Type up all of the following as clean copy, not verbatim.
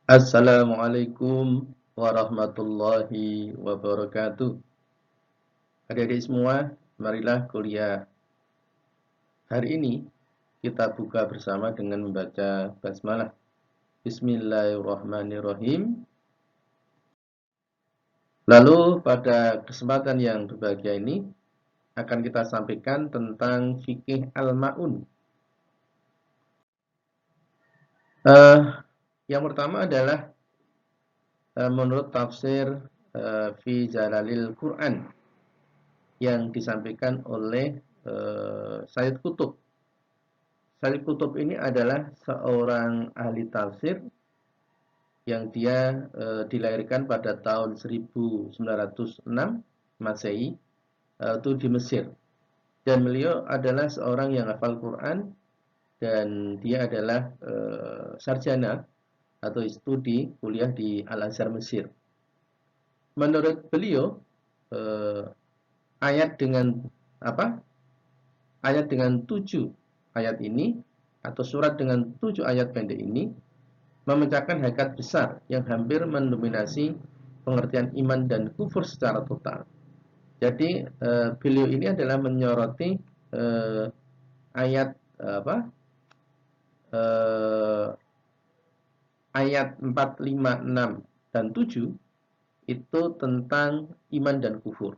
Assalamualaikum warahmatullahi wabarakatuh. Adik-adik semua, marilah kuliah. Hari ini kita buka bersama dengan membaca basmalah. Bismillahirrahmanirrahim. Lalu pada kesempatan yang berbahagia ini akan kita sampaikan tentang fikih al-ma'un. Yang pertama adalah menurut tafsir fi Jalalil Quran yang disampaikan oleh Sayyid Qutb. Sayyid Qutb ini adalah seorang ahli tafsir yang dia dilahirkan pada tahun 1906 Masehi, itu di Mesir. Dan beliau adalah seorang yang hafal Quran dan dia adalah sarjana atau studi kuliah di Al-Azhar Mesir. Menurut beliau, ayat dengan ayat dengan 7 ayat ini atau surat dengan 7 ayat pendek ini memecahkan hakikat besar yang hampir mendominasi pengertian iman dan kufur secara total. Jadi beliau ini adalah menyoroti ayat ayat 4, 5, 6 dan 7 itu tentang iman dan kufur.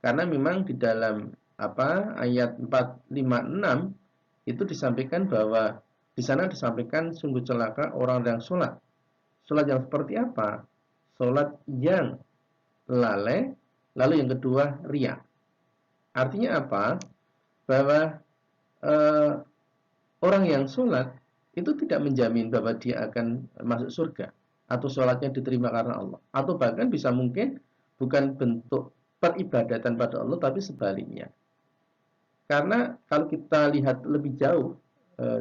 Karena memang di dalam ayat 4, 5, 6 itu disampaikan bahwa di sana disampaikan sungguh celaka orang yang sholat. Sholat yang seperti apa? Sholat yang lalai, lalu yang kedua riya. Artinya apa? Bahwa orang yang sholat itu tidak menjamin bahwa dia akan masuk surga atau sholatnya diterima karena Allah. Atau bahkan bisa mungkin bukan bentuk peribadatan pada Allah, tapi sebaliknya. Karena kalau kita lihat lebih jauh,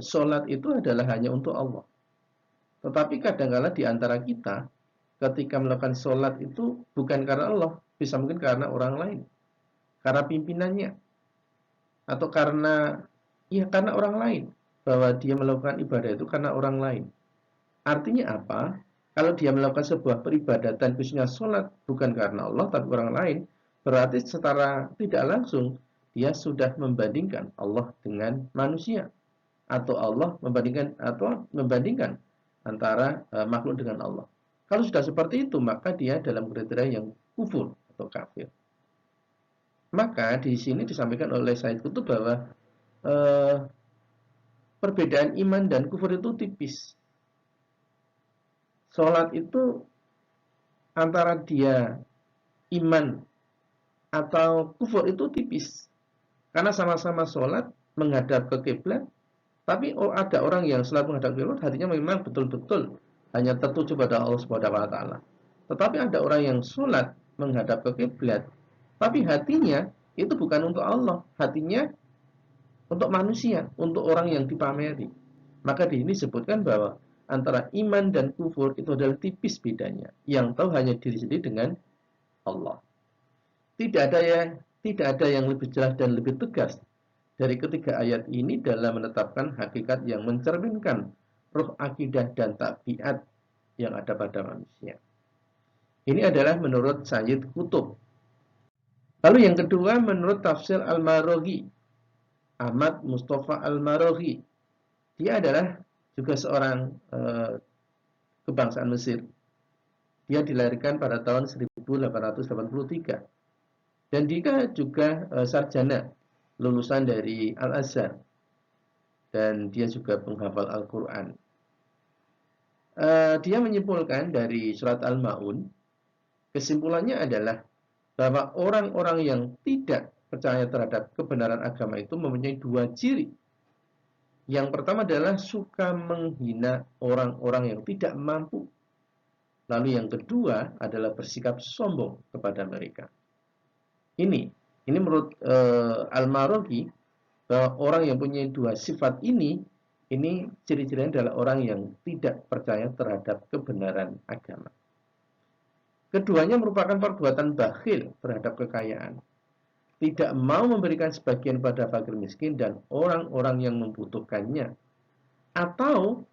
sholat itu adalah hanya untuk Allah. Tetapi kadang-kala di antara kita, ketika melakukan sholat itu bukan karena Allah, bisa mungkin karena orang lain, karena pimpinannya, atau karena orang lain, bahwa dia melakukan ibadah itu karena orang lain. Artinya apa? Kalau dia melakukan sebuah peribadatan, khususnya sholat, bukan karena Allah, tapi orang lain, berarti secara tidak langsung, dia sudah membandingkan Allah dengan manusia. Atau Allah membandingkan antara makhluk dengan Allah. Kalau sudah seperti itu, maka dia dalam kriteria yang kufur atau kafir. Maka di sini disampaikan oleh Sayyid Qutb bahwa perbedaan iman dan kufur itu tipis. Sholat itu antara dia iman atau kufur itu tipis. Karena sama-sama sholat menghadap ke kiblat, tapi ada orang yang sholat menghadap kiblat hatinya memang betul-betul hanya tertuju pada Allah Subhanahu wa taala. Tetapi ada orang yang sholat menghadap ke kiblat, tapi hatinya itu bukan untuk Allah, hatinya untuk manusia, untuk orang yang dipameri. Maka di sini disebutkan bahwa antara iman dan kufur itu adalah tipis bedanya. Yang tahu hanya diri sendiri dengan Allah. Tidak ada yang lebih jelas dan lebih tegas dari ketiga ayat ini dalam menetapkan hakikat yang mencerminkan ruh akidah dan tabiat yang ada pada manusia. Ini adalah menurut Sayyid Qutb. Lalu yang kedua menurut tafsir Al-Maraghi, Ahmad Mustafa Al-Maraghi. Dia adalah juga seorang kebangsaan Mesir. Dia dilahirkan pada tahun 1883. Dan dia juga sarjana lulusan dari Al-Azhar. Dan dia juga penghafal Al-Quran. Dia menyimpulkan dari surat Al-Ma'un, kesimpulannya adalah bahwa orang-orang yang tidak percaya terhadap kebenaran agama itu mempunyai dua ciri. Yang pertama adalah suka menghina orang-orang yang tidak mampu. Lalu yang kedua adalah bersikap sombong kepada mereka. Ini menurut Al-Maraghi, bahwa orang yang punya dua sifat ini ciri-cirinya adalah orang yang tidak percaya terhadap kebenaran agama. Keduanya merupakan perbuatan bakhil terhadap kekayaan. Tidak mau memberikan sebagian pada fakir miskin dan orang-orang yang membutuhkannya. Atau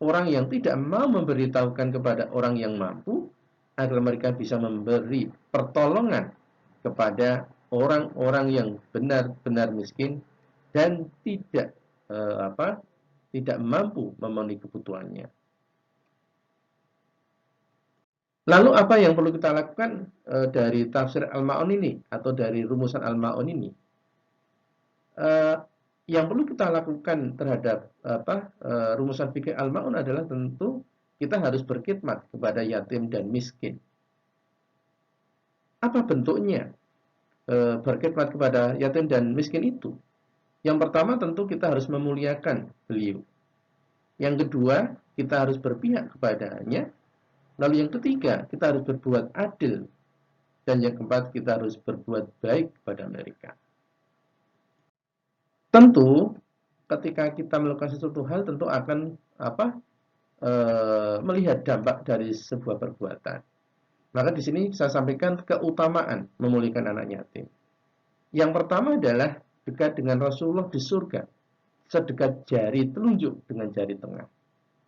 orang yang tidak mau memberitahukan kepada orang yang mampu agar mereka bisa memberi pertolongan kepada orang-orang yang benar-benar miskin dan tidak mampu memenuhi kebutuhannya. Lalu apa yang perlu kita lakukan dari tafsir Al-Ma'un ini atau dari rumusan Al-Ma'un ini? Yang perlu kita lakukan terhadap rumusan fikih Al-Ma'un adalah tentu kita harus berkhidmat kepada yatim dan miskin. Apa bentuknya berkhidmat kepada yatim dan miskin itu? Yang pertama tentu kita harus memuliakan beliau. Yang kedua, kita harus berpihak kepadanya. Lalu yang ketiga, kita harus berbuat adil. Dan yang keempat, kita harus berbuat baik kepada mereka. Tentu, ketika kita melakukan sesuatu hal, tentu akan melihat dampak dari sebuah perbuatan. Maka di sini saya sampaikan keutamaan memuliakan anak yatim. Yang pertama adalah dekat dengan Rasulullah di surga, sedekat jari telunjuk dengan jari tengah.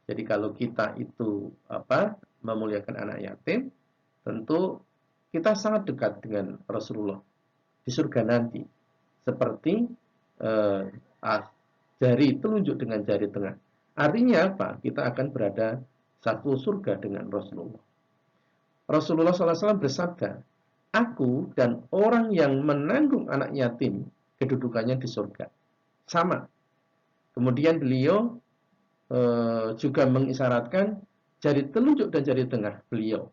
Jadi kalau kita itu memuliakan anak yatim, tentu kita sangat dekat dengan Rasulullah di surga nanti, seperti jari telunjuk dengan jari tengah. Artinya apa? Kita akan berada satu surga dengan Rasulullah. Rasulullah SAW bersabda, aku dan orang yang menanggung anak yatim kedudukannya di surga sama. Kemudian beliau juga mengisyaratkan jari telunjuk dan jari tengah beliau.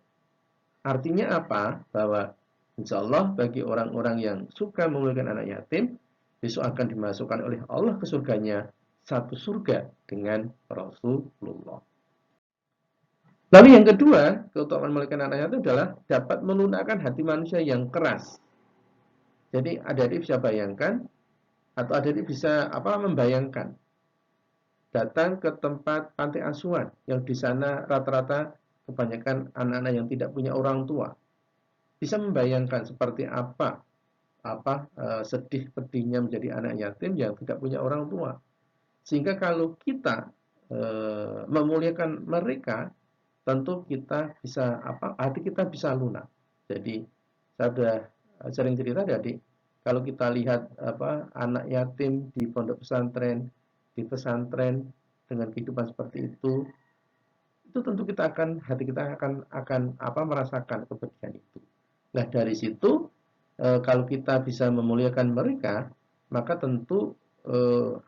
Artinya apa? Bahwa insya Allah bagi orang-orang yang suka memuliakan anak yatim, besok akan dimasukkan oleh Allah ke surganya satu surga dengan Rasulullah. Lalu yang kedua, keutamaan memuliakan anak yatim adalah dapat melunakkan hati manusia yang keras. Jadi adik-adik bisa bayangkan atau adik-adik bisa membayangkan datang ke tempat panti asuhan yang di sana rata-rata kebanyakan anak-anak yang tidak punya orang tua. Bisa membayangkan seperti apa sedih pedihnya menjadi anak yatim yang tidak punya orang tua. Sehingga kalau kita memuliakan mereka, tentu kita bisa hati kita bisa lunak. Jadi saya sudah sering cerita tadi, kalau kita lihat anak yatim di pondok pesantren, di pesantren dengan kehidupan seperti itu tentu hati kita akan merasakan kepedihan itu. Nah dari situ kalau kita bisa memuliakan mereka, maka tentu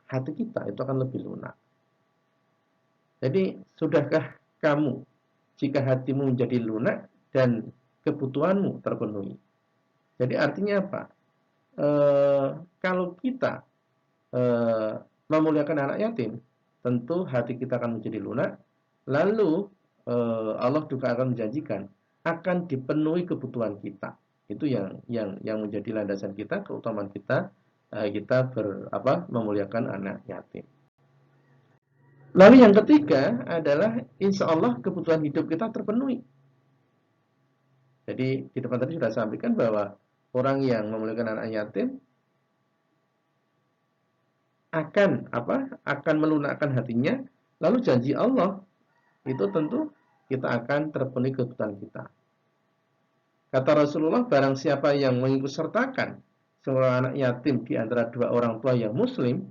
hati kita itu akan lebih lunak. Jadi sudahkah kamu jika hatimu menjadi lunak dan kebutuhanmu terpenuhi? Jadi artinya apa? Kalau kita memuliakan anak yatim, tentu hati kita akan menjadi lunak. Lalu Allah juga akan menjanjikan akan dipenuhi kebutuhan kita. Itu yang menjadi landasan kita, keutamaan kita memuliakan anak yatim. Lalu yang ketiga adalah insya Allah kebutuhan hidup kita terpenuhi. Jadi di depan tadi sudah sampaikan bahwa orang yang memuliakan anak yatim akan melunakkan hatinya. Lalu janji Allah itu tentu kita akan terpenuhi kebutuhan kita. Kata Rasulullah, barang siapa yang mengikutsertakan seorang anak yatim di antara dua orang tua yang muslim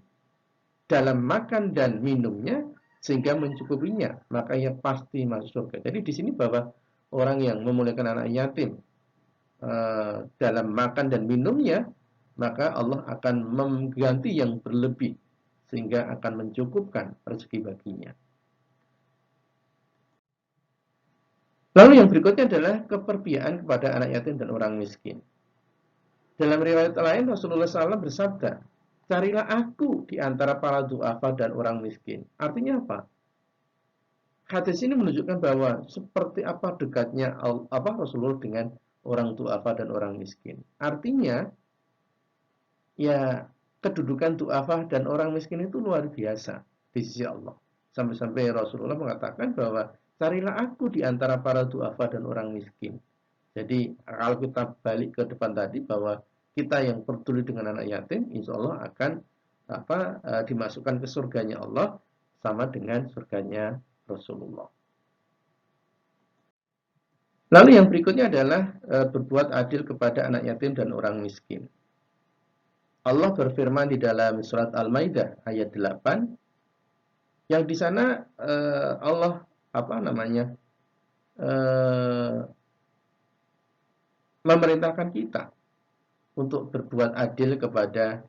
dalam makan dan minumnya sehingga mencukupinya, maka ia pasti masuk surga. Jadi di sini bahwa orang yang memuliakan anak yatim dalam makan dan minumnya, maka Allah akan mengganti yang berlebih sehingga akan mencukupkan rezeki baginya. Lalu yang berikutnya adalah keperpihakan kepada anak yatim dan orang miskin. Dalam riwayat lain Rasulullah SAW bersabda, carilah aku di antara para du'afa dan orang miskin. Artinya apa? Hadis ini menunjukkan bahwa seperti apa dekatnya Rasulullah dengan orang du'afa dan orang miskin. Artinya, ya kedudukan du'afa dan orang miskin itu luar biasa di sisi Allah. Sampai-sampai Rasulullah mengatakan bahwa carilah aku di antara para du'afa dan orang miskin. Jadi kalau kita balik ke depan tadi bahwa kita yang peduli dengan anak yatim, insya Allah akan dimasukkan ke surganya Allah sama dengan surganya Rasulullah. Lalu yang berikutnya adalah berbuat adil kepada anak yatim dan orang miskin. Allah berfirman di dalam surat Al-Maidah ayat 8, yang di sana Allah memerintahkan kita untuk berbuat adil kepada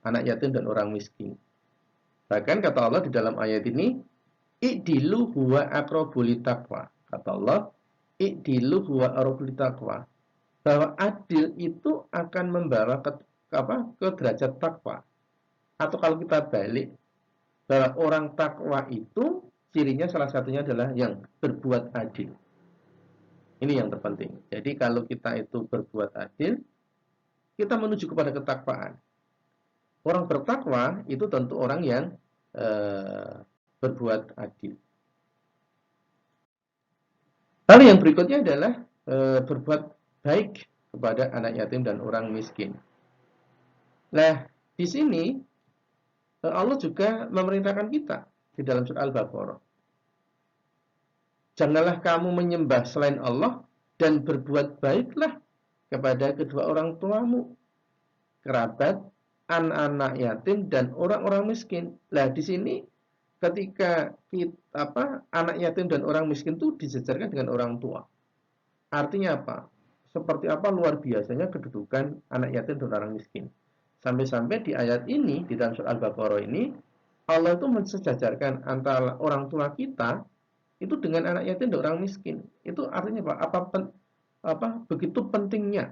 anak yatim dan orang miskin. Bahkan kata Allah di dalam ayat ini, i'dilu huwa aqrabu littaqwa. Kata Allah, i'dilu huwa aqrabu littaqwa. Bahwa adil itu akan membawa ke derajat takwa. Atau kalau kita balik, bahwa orang takwa itu cirinya salah satunya adalah yang berbuat adil. Ini yang terpenting. Jadi kalau kita itu berbuat adil, kita menuju kepada ketakwaan. Orang bertakwa itu tentu orang yang berbuat adil. Lalu yang berikutnya adalah berbuat baik kepada anak yatim dan orang miskin. Nah, di sini Allah juga memerintahkan kita di dalam surat Al-Baqarah. Janganlah kamu menyembah selain Allah dan berbuat baiklah kepada kedua orang tuamu, kerabat, anak-anak yatim dan orang-orang miskin. Nah, di sini ketika anak yatim dan orang miskin itu disejarkan dengan orang tua. Artinya apa? Seperti apa luar biasanya kedudukan anak yatim dan orang miskin. Sampai-sampai di ayat ini, di dalam surat Al-Baqarah ini, Allah itu mensejajarkan antara orang tua kita itu dengan anak yatim dan orang miskin. Itu artinya apa? Begitu pentingnya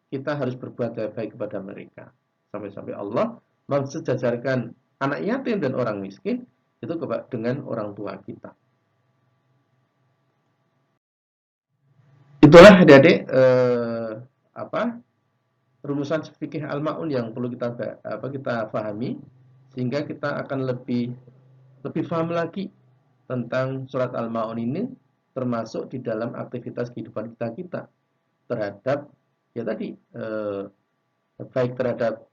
kita harus berbuat baik kepada mereka. Sampai-sampai Allah mensejajarkan anak yatim dan orang miskin itu dengan orang tua kita. Itulah adik-adik rumusan fikih al-ma'un yang perlu kita pahami sehingga kita akan lebih paham lagi tentang surat al-ma'un ini, termasuk di dalam aktivitas kehidupan kita terhadap ya tadi baik terhadap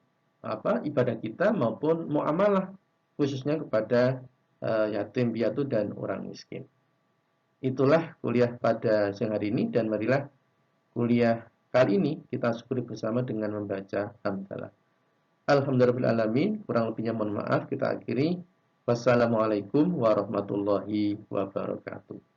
ibadah kita maupun muamalah khususnya kepada yatim piatu dan orang miskin. Itulah kuliah pada siang hari ini, dan marilah kuliah kali ini kita syukuri bersama dengan membaca hamdalah. Alhamdulillahirrahmanirrahim. Kurang lebihnya mohon maaf. Kita akhiri. Wassalamualaikum warahmatullahi wabarakatuh.